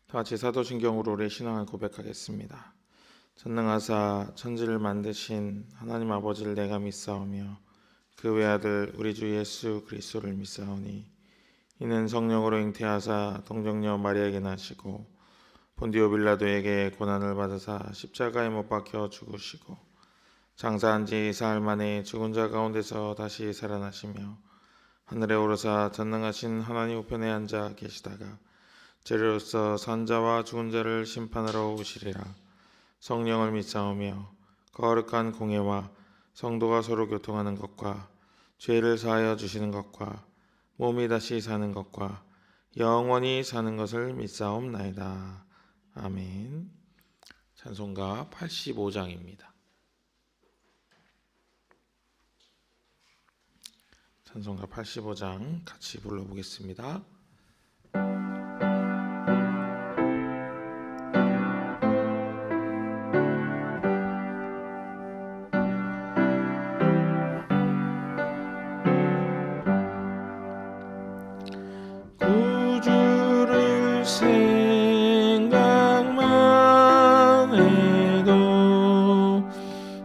다 같이 사도신경으로 우리의 신앙을 고백하겠습니다. 전능하사 천지를 만드신 하나님 아버지를 내가 믿사오며 그 외아들 우리 주 예수 그리스도를 믿사오니 이는 성령으로 잉태하사 동정녀 마리아에게 나시고 본디오 빌라도에게 고난을 받으사 십자가에 못 박혀 죽으시고 장사한 지 사흘 만에 죽은 자 가운데서 다시 살아나시며 하늘에 오르사 전능하신 하나님 우편에 앉아 계시다가 재료로서 산자와 죽은 자를 심판하러 오시리라. 성령을 믿사오며 거룩한 공예와 성도가 서로 교통하는 것과 죄를 사하여 주시는 것과 몸이 다시 사는 것과 영원히 사는 것을 믿사옵나이다. 아멘. 찬송가 85장입니다. 찬송가 85장 같이 불러보겠습니다. 구주를 생각만 해도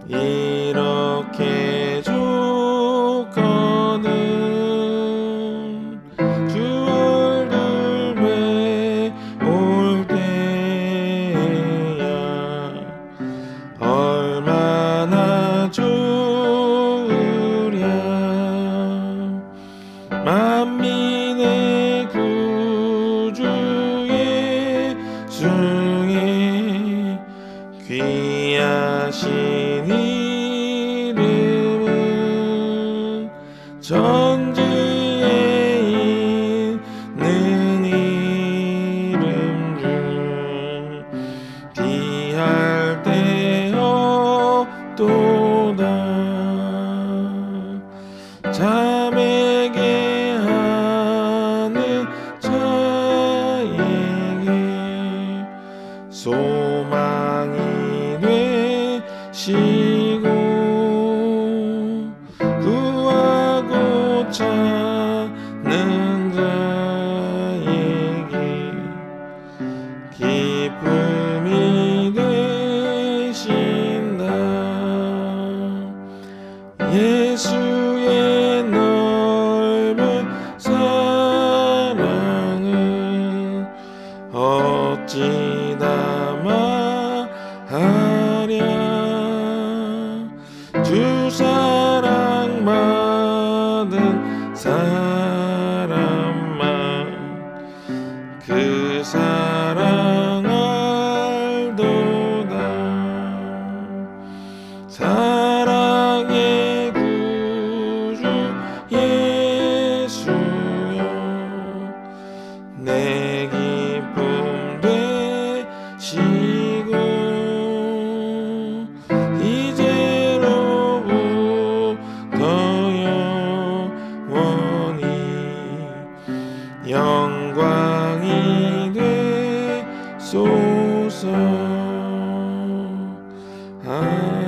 이렇게 좋거든. 주 얼굴 뵈올 때야 얼마나 좋으랴. 만민의 구주 예수의 귀하신 이름은 전지에 있는 이름 중 비할 데 없도다. 자매게 하는 자에게 소망이 되시고 구하고 찾는 자에게 기쁨이 되신다. 예수의 넓은 사랑은 어찌다 말하랴. 주 사랑 받은 사람만 그 사랑 알도다. 사랑의 구주 예수여 내 기쁨 되시고 이제로부터 영원히 영광이 되소서. 아멘.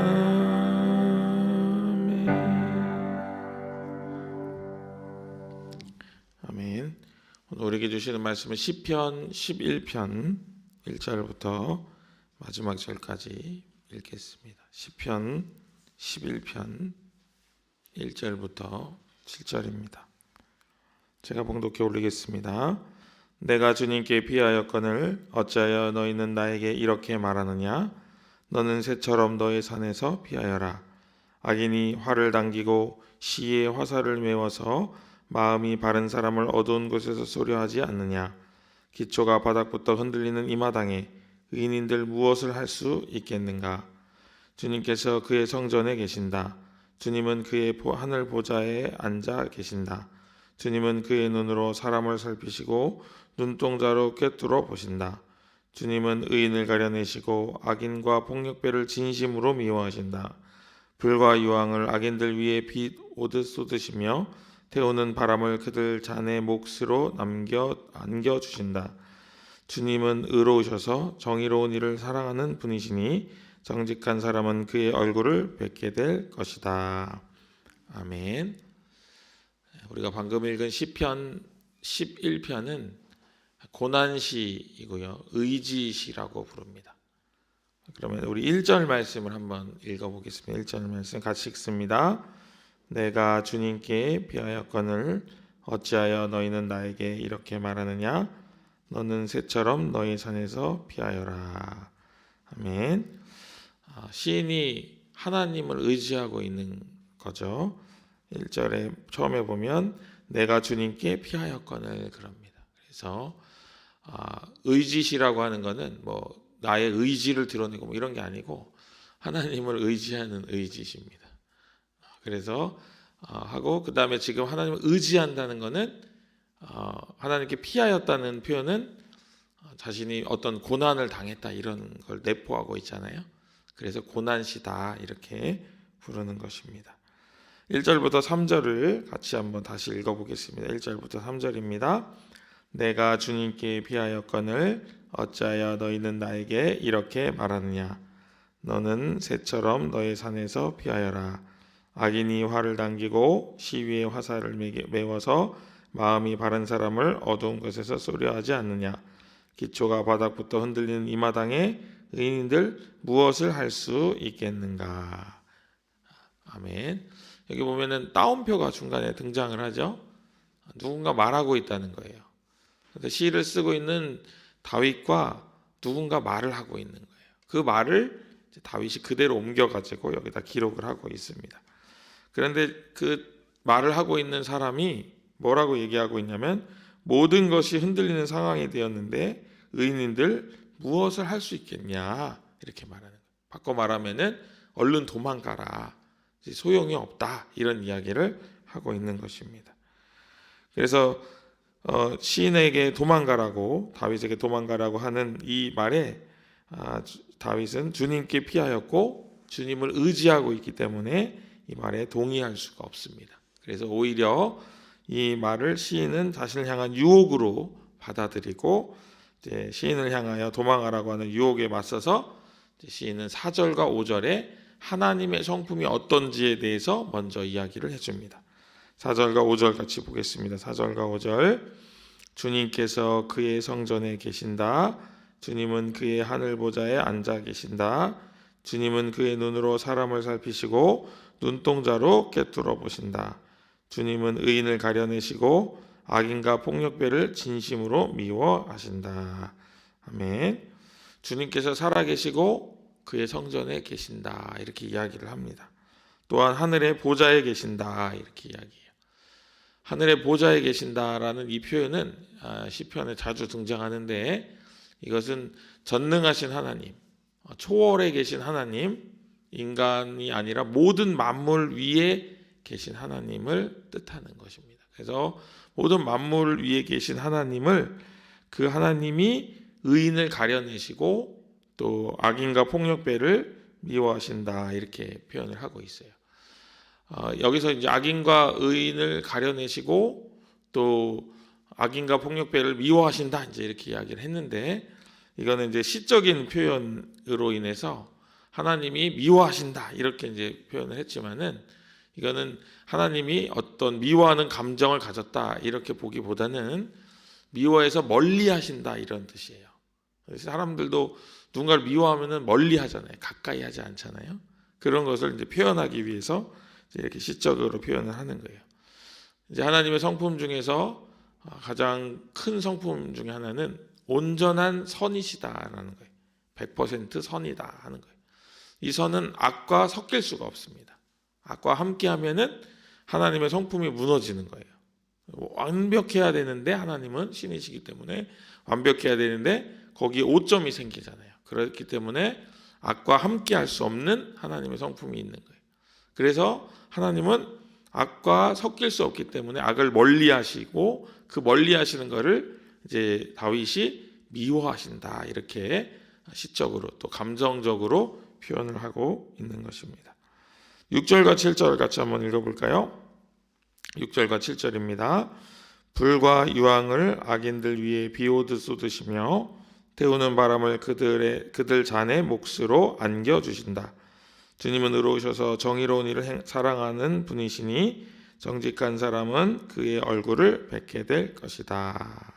아멘. 오늘 우리에게 주시는 말씀은 시편 11편 1절부터 마지막 절까지 읽겠습니다. 시편 11편 1절부터 7절입니다. 제가 봉독해 올리겠습니다. 내가 주님께 피하였거늘 어찌하여 너희는 나에게 이렇게 말하느냐. 너는 새처럼 너의 산에서 피하여라. 악인이 활을 당기고 시에 화살을 메워서 마음이 바른 사람을 어두운 곳에서 쏘려하지 않느냐. 기초가 바닥부터 흔들리는 이 마당에 의인인들 무엇을 할 수 있겠는가. 주님께서 그의 성전에 계신다. 주님은 그의 하늘 보좌에 앉아 계신다. 주님은 그의 눈으로 사람을 살피시고 눈동자로 꿰뚫어 보신다. 주님은 의인을 가려내시고 악인과 폭력배를 진심으로 미워하신다. 불과 유황을 악인들 위에 빛 오듯 쏟으시며 태우는 바람을 그들 잔의 몫으로 안겨주신다. 주님은 의로우셔서 정의로운 일을 사랑하는 분이시니 정직한 사람은 그의 얼굴을 뵙게 될 것이다. 아멘. 우리가 방금 읽은 시편 11편은 고난시이고요. 의지시라고 부릅니다. 그러면 우리 1절 말씀을 한번 읽어보겠습니다. 1절 말씀 같이 읽습니다. 내가 주님께 피하였거늘 어찌하여 너희는 나에게 이렇게 말하느냐? 너는 새처럼 너희 산에서 피하여라. 아멘. 시인이 하나님을 의지하고 있는 거죠. 1절에 처음에 보면 내가 주님께 피하였거늘 그럽니다. 그래서 의지시라고 하는 거는 뭐 나의 의지를 드러내고 뭐 이런 게 아니고 하나님을 의지하는 의지십니다. 그래서 하고 그 다음에 지금 하나님을 의지한다는 거는 하나님께 피하였다는 표현은 자신이 어떤 고난을 당했다 이런 걸 내포하고 있잖아요. 그래서 고난시다 이렇게 부르는 것입니다. 1절부터 3절을 같이 한번 다시 읽어보겠습니다. 1절부터 3절입니다. 내가 주님께 피하였거늘 어찌하여 너희는 나에게 이렇게 말하느냐? 너는 새처럼 너의 산에서 피하여라. 악인이 활을 당기고 시위에 화살을 메워서 마음이 바른 사람을 어두운 곳에서 쏘려 하지 않느냐? 기초가 바닥부터 흔들리는 이 마당에 의인들 무엇을 할 수 있겠는가? 아멘. 여기 보면은 따옴표가 중간에 등장을 하죠. 누군가 말하고 있다는 거예요. 그래서 시를 쓰고 있는 다윗과 누군가 말을 하고 있는 거예요. 그 말을 다윗이 그대로 옮겨가지고 여기다 기록을 하고 있습니다. 그런데 그 말을 하고 있는 사람이 뭐라고 얘기하고 있냐면 모든 것이 흔들리는 상황이 되었는데 의인들 무엇을 할 수 있겠냐 이렇게 말하는 거예요. 바꿔 말하면은 얼른 도망가라. 소용이 없다 이런 이야기를 하고 있는 것입니다. 그래서 시인에게 도망가라고 다윗에게 도망가라고 하는 이 말에 다윗은 주님께 피하였고 주님을 의지하고 있기 때문에 이 말에 동의할 수가 없습니다. 그래서 오히려 이 말을 시인은 자신을 향한 유혹으로 받아들이고 이제 시인을 향하여 도망가라고 하는 유혹에 맞서서 시인은 4절과 5절에 하나님의 성품이 어떤지에 대해서 먼저 이야기를 해줍니다. 4절과 5절 같이 보겠습니다. 4절과 5절 주님께서 그의 성전에 계신다. 주님은 그의 하늘 보좌에 앉아 계신다. 주님은 그의 눈으로 사람을 살피시고 눈동자로 꿰뚫어 보신다. 주님은 의인을 가려내시고 악인과 폭력배를 진심으로 미워하신다. 아멘. 주님께서 살아계시고 그의 성전에 계신다 이렇게 이야기를 합니다. 또한 하늘의 보좌에 계신다 이렇게 이야기해요. 하늘의 보좌에 계신다라는 이 표현은 시편에 자주 등장하는데 이것은 전능하신 하나님, 초월에 계신 하나님, 인간이 아니라 모든 만물 위에 계신 하나님을 뜻하는 것입니다. 그래서 모든 만물 위에 계신 하나님을 그 하나님이 의인을 가려내시고 또 악인과 폭력배를 미워하신다 이렇게 표현을 하고 있어요. 여기서 이제 악인과 의인을 가려내시고 또 악인과 폭력배를 미워하신다 이제 이렇게 이야기를 했는데 이거는 이제 시적인 표현으로 인해서 하나님이 미워하신다 이렇게 이제 표현을 했지만은 이거는 하나님이 어떤 미워하는 감정을 가졌다 이렇게 보기보다는 미워해서 멀리하신다 이런 뜻이에요. 그래서 사람들도 누군가를 미워하면은 멀리하잖아요. 가까이 하지 않잖아요. 그런 것을 이제 표현하기 위해서 이렇게 시적으로 표현을 하는 거예요. 이제 하나님의 성품 중에서 가장 큰 성품 중에 하나는 온전한 선이시다라는 거예요. 100% 선이다 하는 거예요. 이 선은 악과 섞일 수가 없습니다. 악과 함께하면은 하나님의 성품이 무너지는 거예요. 완벽해야 되는데 하나님은 신이시기 때문에 완벽해야 되는데 거기에 오점이 생기잖아요. 그렇기 때문에 악과 함께할 수 없는 하나님의 성품이 있는 거예요. 그래서 하나님은 악과 섞일 수 없기 때문에 악을 멀리하시고 그 멀리하시는 것을 이제 다윗이 미워하신다 이렇게 시적으로 또 감정적으로 표현을 하고 있는 것입니다. 6절과 7절 같이 한번 읽어볼까요? 6절과 7절입니다. 불과 유황을 악인들 위에 비오듯 쏟으시며 태우는 바람을 그들 잔의 몫으로 안겨주신다. 주님은 의로우셔서 정의로운 일을 사랑하는 분이시니 정직한 사람은 그의 얼굴을 뵙게 될 것이다.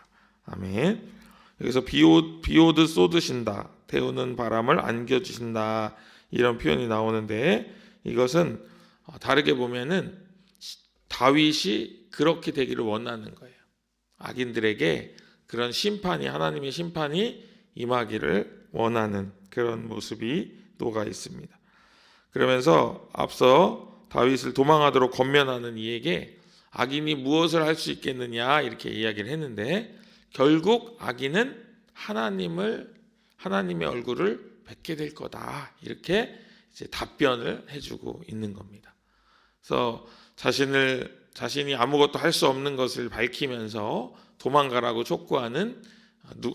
아멘. 여기서 비오듯 쏟으신다, 태우는 바람을 안겨주신다, 이런 표현이 나오는데, 이것은 다르게 보면은 다윗이 그렇게 되기를 원하는 거예요. 악인들에게 그런 심판이, 하나님의 심판이 임하기를 원하는 그런 모습이 녹아 있습니다. 그러면서 앞서 다윗을 도망하도록 권면하는 이에게 악인이 무엇을 할 수 있겠느냐 이렇게 이야기를 했는데, 결국 악인은 하나님의 얼굴을 뵙게 될 거다, 이렇게 이제 답변을 해주고 있는 겁니다. 그래서 자신이 아무것도 할 수 없는 것을 밝히면서 도망가라고 촉구하는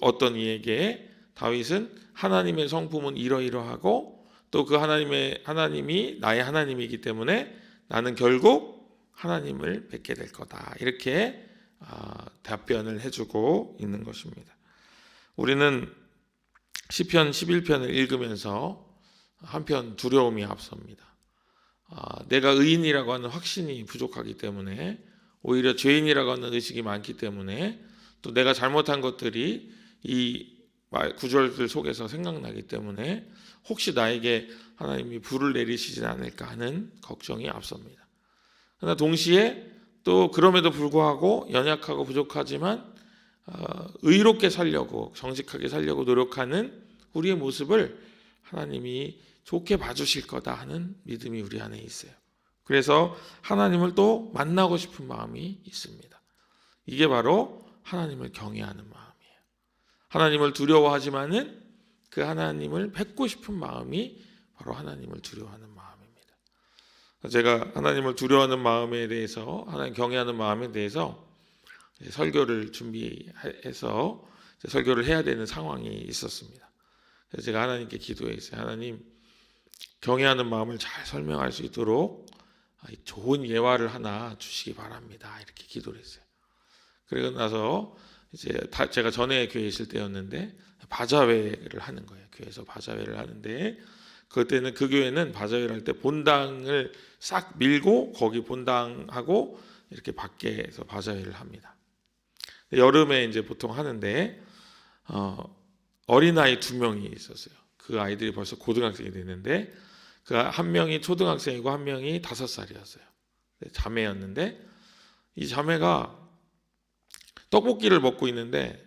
어떤 이에게 다윗은 하나님의 성품은 이러이러하고 또 그 하나님이 나의 하나님이기 때문에 나는 결국 하나님을 뵙게 될 거다, 이렇게 답변을 해주고 있는 것입니다. 우리는 시편 11편을 읽으면서 한편 두려움이 앞섭니다. 내가 의인이라고 하는 확신이 부족하기 때문에, 오히려 죄인이라고 하는 의식이 많기 때문에, 또 내가 잘못한 것들이 이 구절들 속에서 생각나기 때문에 혹시 나에게 하나님이 불을 내리시진 않을까 하는 걱정이 앞섭니다. 그러나 동시에 또 그럼에도 불구하고 연약하고 부족하지만 의롭게 살려고, 정직하게 살려고 노력하는 우리의 모습을 하나님이 좋게 봐주실 거다 하는 믿음이 우리 안에 있어요. 그래서 하나님을 또 만나고 싶은 마음이 있습니다. 이게 바로 하나님을 경외하는 마음이에요. 하나님을 두려워하지만은 그 하나님을 뵙고 싶은 마음이 바로 하나님을 두려워하는 마음입니다. 제가 하나님을 두려워하는 마음에 대해서, 하나님 경외하는 마음에 대해서 설교를 준비해서 설교를 해야 되는 상황이 있었습니다. 그래서 제가 하나님께 기도했어요. 하나님, 경외하는 마음을 잘 설명할 수 있도록 좋은 예화를 하나 주시기 바랍니다, 이렇게 기도를 했어요. 그리고 나서 이제 제가 전에 교회에 있을 때였는데 바자회를 하는 거예요. 교회에서 바자회를 하는데, 그때는 그 교회는 바자회를 할 때 본당을 싹 밀고 거기 본당하고 이렇게 밖에서 바자회를 합니다. 여름에 이제 보통 하는데 어린아이 2명이 있었어요. 그 아이들이 벌써 고등학생이 됐는데, 그 한 명이 초등학생이고 한 명이 5살이었어요. 자매였는데, 이 자매가 떡볶이를 먹고 있는데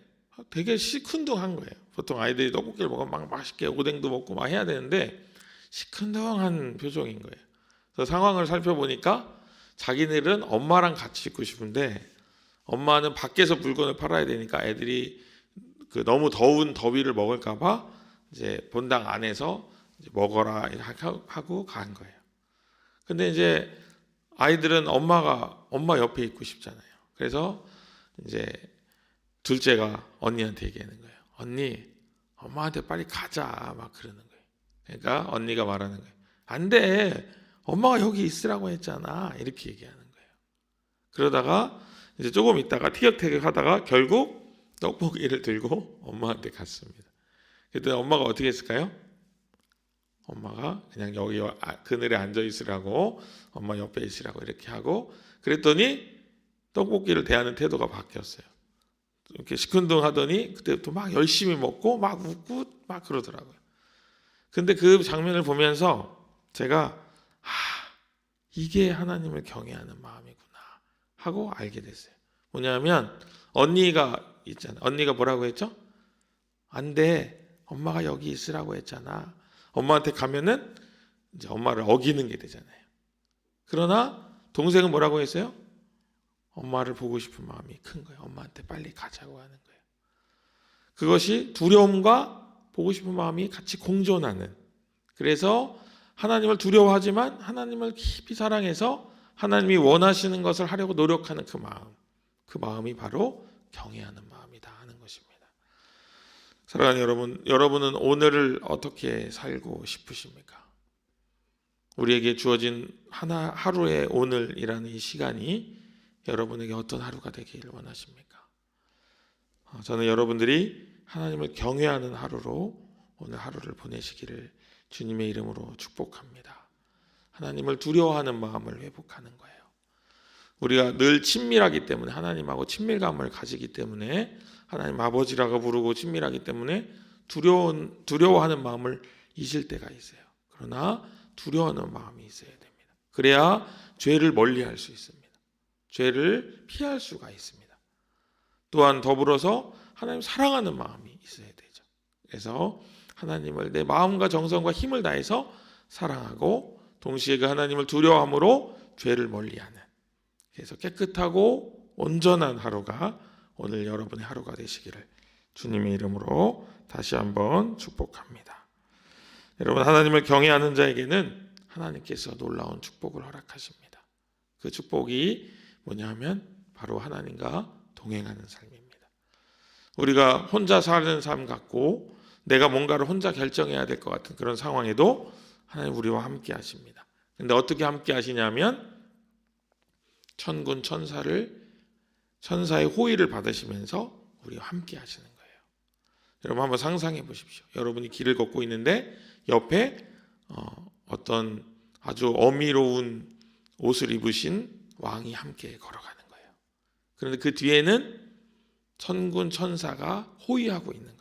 되게 시큰둥한 거예요. 보통 아이들이 떡볶이를 먹으면 막 맛있게 오뎅도 먹고 막 해야 되는데 시큰둥한 표정인 거예요. 그래서 상황을 살펴보니까 자기들은 엄마랑 같이 있고 싶은데 엄마는 밖에서 물건을 팔아야 되니까 애들이 그 너무 더운 더위를 먹을까봐 이제 본당 안에서 이제 먹어라 하고 간 거예요. 근데 이제 아이들은 엄마 옆에 있고 싶잖아요. 그래서 이제 둘째가 언니한테 얘기하는 거예요. 언니, 엄마한테 빨리 가자, 막 그러는 거예요. 그러니까 언니가 말하는 거예요. 안 돼, 엄마가 여기 있으라고 했잖아, 이렇게 얘기하는 거예요. 그러다가 이제 조금 있다가 티격태격 하다가 결국 떡볶이를 들고 엄마한테 갔습니다. 그때 엄마가 어떻게 했을까요? 엄마가 그냥 여기 그늘에 앉아 있으라고, 엄마 옆에 있으라고 이렇게 하고, 그랬더니 떡볶이를 대하는 태도가 바뀌었어요. 이렇게 시큰둥하더니 그때부터 막 열심히 먹고 막 웃고 막 그러더라고요. 근데 그 장면을 보면서 제가 이게 하나님을 경외하는 마음이구나 하고 알게 됐어요. 뭐냐면 언니가 있잖아. 언니가 뭐라고 했죠? 안 돼, 엄마가 여기 있으라고 했잖아. 엄마한테 가면은 이제 엄마를 어기는 게 되잖아요. 그러나 동생은 뭐라고 했어요? 엄마를 보고 싶은 마음이 큰 거예요. 엄마한테 빨리 가자고 하는 거예요. 그것이 두려움과 보고 싶은 마음이 같이 공존하는, 그래서 하나님을 두려워하지만 하나님을 깊이 사랑해서 하나님이 원하시는 것을 하려고 노력하는 그 마음이 바로 경외하는 마음이다 하는 것입니다. 사랑하는 여러분은 오늘을 어떻게 살고 싶으십니까? 우리에게 주어진 하루의 오늘이라는 이 시간이 여러분에게 어떤 하루가 되기를 원하십니까? 저는 여러분들이 하나님을 경외하는 하루로 오늘 하루를 보내시기를 주님의 이름으로 축복합니다. 하나님을 두려워하는 마음을 회복하는 거예요. 우리가 늘 친밀하기 때문에, 하나님하고 친밀감을 가지기 때문에, 하나님 아버지라고 부르고 친밀하기 때문에 두려워하는 마음을 잊을 때가 있어요. 그러나 두려워하는 마음이 있어야 됩니다. 그래야 죄를 멀리할 수 있습니다. 죄를 피할 수가 있습니다. 또한 더불어서 하나님 사랑하는 마음이 있어야 되죠. 그래서 하나님을 내 마음과 정성과 힘을 다해서 사랑하고, 동시에 그 하나님을 두려워함으로 죄를 멀리하는, 그래서 깨끗하고 온전한 하루가 오늘 여러분의 하루가 되시기를 주님의 이름으로 다시 한번 축복합니다. 여러분, 하나님을 경외하는 자에게는 하나님께서 놀라운 축복을 허락하십니다. 그 축복이 뭐냐 하면 바로 하나님과 동행하는 삶입니다. 우리가 혼자 사는 삶 같고 내가 뭔가를 혼자 결정해야 될 것 같은 그런 상황에도 하나님 우리와 함께 하십니다. 근데 어떻게 함께 하시냐면 천군 천사의 호의를 받으시면서 우리와 함께 하시는 거예요. 여러분 한번 상상해 보십시오. 여러분이 길을 걷고 있는데 옆에 어떤 아주 어미로운 옷을 입으신 왕이 함께 걸어가는 거예요. 그런데 그 뒤에는 천군 천사가 호위하고 있는 거예요.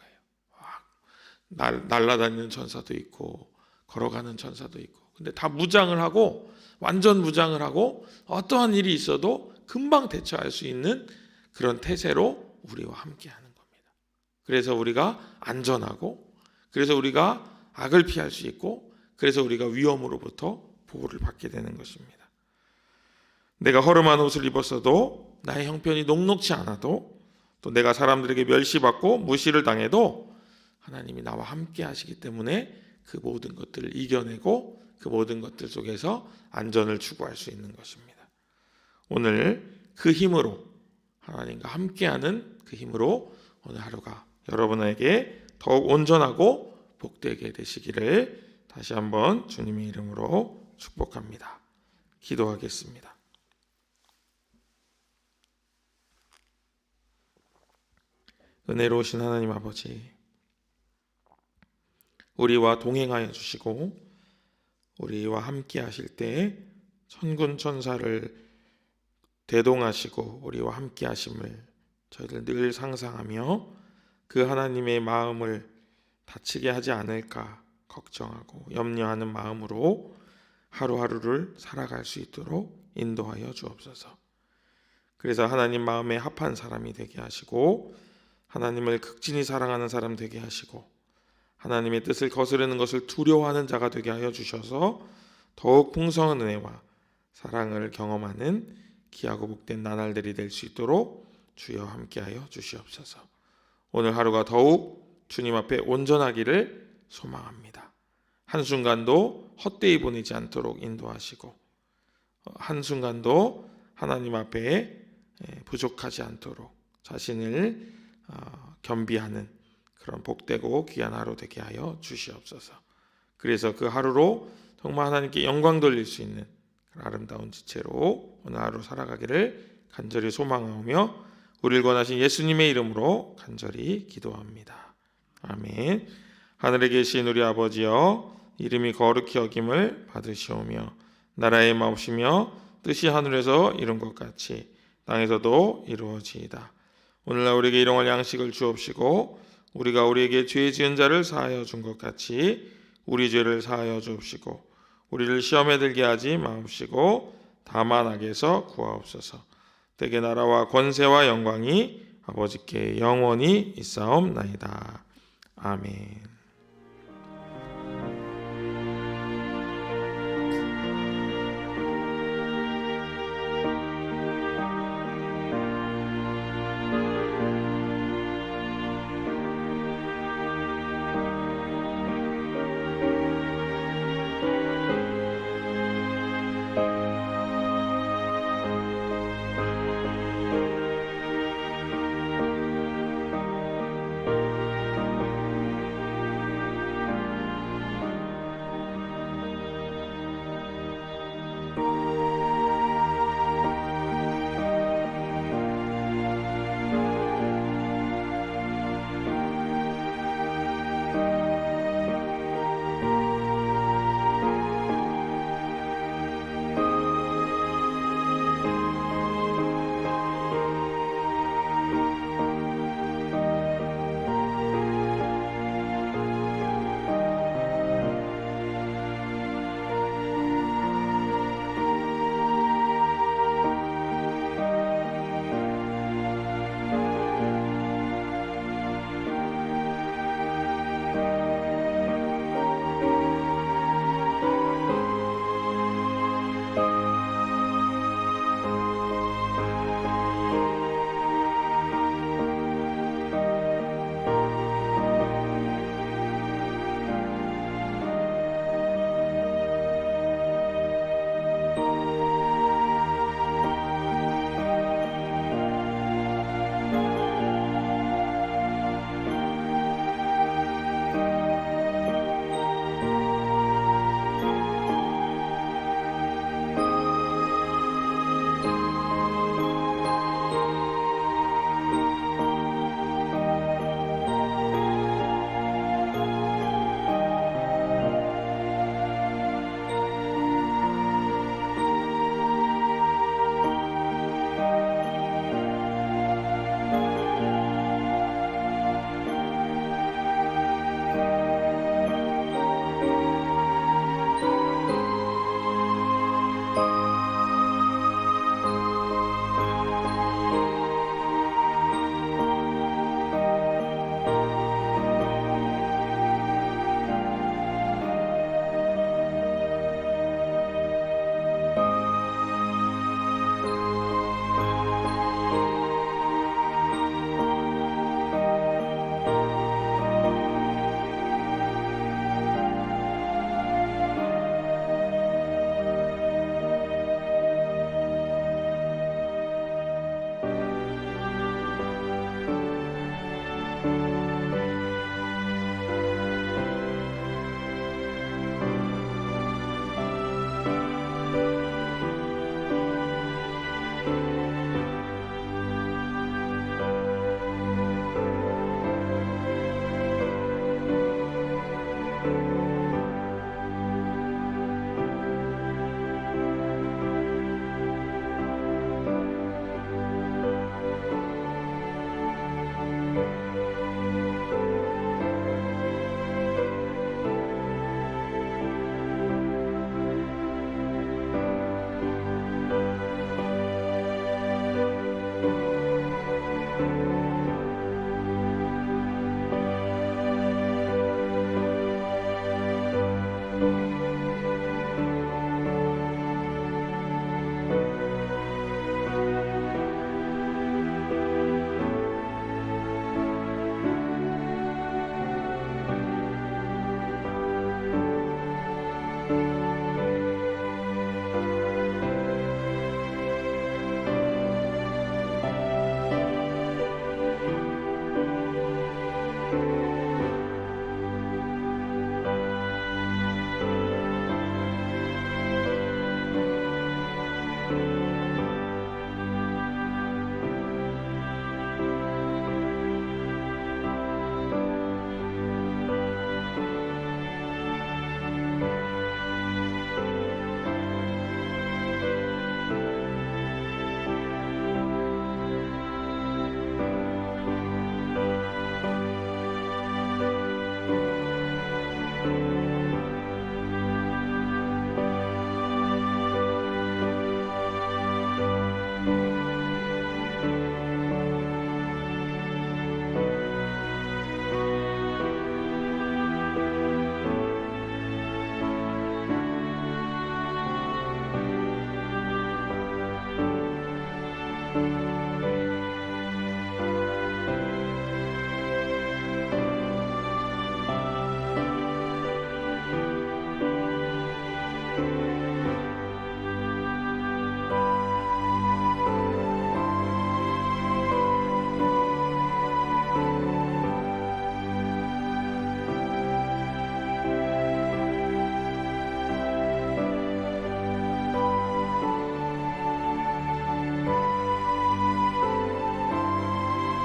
날아다니는 천사도 있고 걸어가는 천사도 있고, 근데 다 무장을 하고, 완전 무장을 하고 어떠한 일이 있어도 금방 대처할 수 있는 그런 태세로 우리와 함께 하는 겁니다. 그래서 우리가 안전하고, 그래서 우리가 악을 피할 수 있고, 그래서 우리가 위험으로부터 보호를 받게 되는 것입니다. 내가 허름한 옷을 입었어도, 나의 형편이 녹록치 않아도, 또 내가 사람들에게 멸시받고 무시를 당해도 하나님이 나와 함께 하시기 때문에 그 모든 것들을 이겨내고 그 모든 것들 속에서 안전을 추구할 수 있는 것입니다. 오늘 그 힘으로, 하나님과 함께하는 그 힘으로 오늘 하루가 여러분에게 더욱 온전하고 복되게 되시기를 다시 한번 주님의 이름으로 축복합니다. 기도하겠습니다. 은혜로우신 하나님 아버지, 우리와 동행하여 주시고 우리와 함께 하실 때 천군 천사를 대동하시고 우리와 함께 하심을 저희들 늘 상상하며 그 하나님의 마음을 다치게 하지 않을까 걱정하고 염려하는 마음으로 하루하루를 살아갈 수 있도록 인도하여 주옵소서. 그래서 하나님 마음에 합한 사람이 되게 하시고, 하나님을 극진히 사랑하는 사람 되게 하시고, 하나님의 뜻을 거스르는 것을 두려워하는 자가 되게 하여 주셔서 더욱 풍성한 은혜와 사랑을 경험하는 귀하고 복된 나날들이 될 수 있도록 주여 함께하여 주시옵소서. 오늘 하루가 더욱 주님 앞에 온전하기를 소망합니다. 한순간도 헛되이 보내지 않도록 인도하시고, 한순간도 하나님 앞에 부족하지 않도록 자신을 겸비하는 그런 복되고 귀한 하루 되게 하여 주시옵소서. 그래서 그 하루로 정말 하나님께 영광 돌릴 수 있는 아름다운 지체로 오늘 하루 살아가기를 간절히 소망하며 우리를 권하신 예수님의 이름으로 간절히 기도합니다. 아멘. 하늘에 계신 우리 아버지여, 이름이 거룩히 여김을 받으시오며 나라의 마옵시며 뜻이 하늘에서 이룬 것 같이 땅에서도 이루어지이다. 오늘날 우리에게 일용할 양식을 주옵시고 우리가 우리에게 죄 지은 자를 사하여 준 것 같이 우리 죄를 사하여 주옵시고 우리를 시험에 들게 하지 마옵시고 다만 악에서 구하옵소서. 대개 나라와 권세와 영광이 아버지께 영원히 있사옵나이다. 아멘.